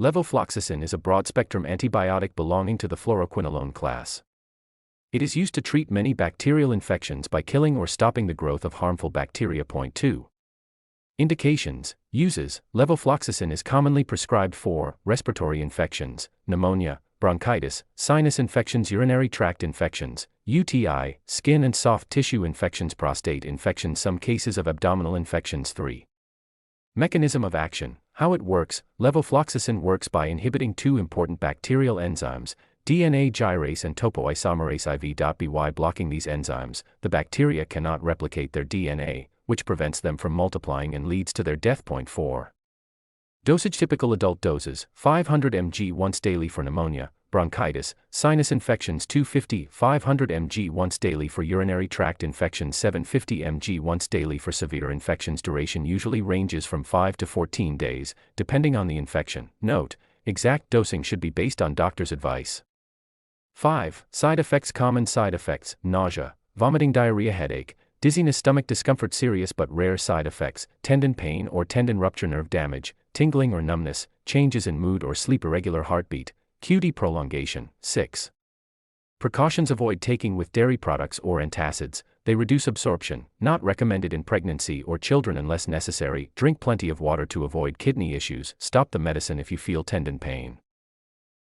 Levofloxacin is a broad-spectrum antibiotic belonging to the fluoroquinolone class. It is used to treat many bacterial infections by killing or stopping the growth of harmful bacteria. Point 2. Indications. Uses. Levofloxacin is commonly prescribed for respiratory infections, pneumonia, bronchitis, sinus infections, urinary tract infections, UTI, skin and soft tissue infections, prostate infections, some cases of abdominal infections. 3. Mechanism of action. How it works. Levofloxacin works by inhibiting two important bacterial enzymes, DNA gyrase and topoisomerase IV. By blocking these enzymes, the bacteria cannot replicate their DNA, which prevents them from multiplying and leads to their death. Point 4. Dosage. Typical adult doses, 500 mg once daily for pneumonia, bronchitis, sinus infections, 250-500 mg once daily for urinary tract infections, 750 mg once daily for severe infections. Duration usually ranges from 5 to 14 days, depending on the infection. Note: exact dosing should be based on doctor's advice. 5. Side effects. Common side effects: nausea, vomiting, diarrhea, headache, dizziness, stomach discomfort. Serious but rare side effects: tendon pain or tendon rupture, nerve damage, tingling or numbness, changes in mood or sleep, irregular heartbeat, QT prolongation. 6. Precautions. Avoid taking with dairy products or antacids, they reduce absorption, not recommended in pregnancy or children unless necessary. Drink plenty of water to avoid kidney issues. Stop the medicine if you feel tendon pain.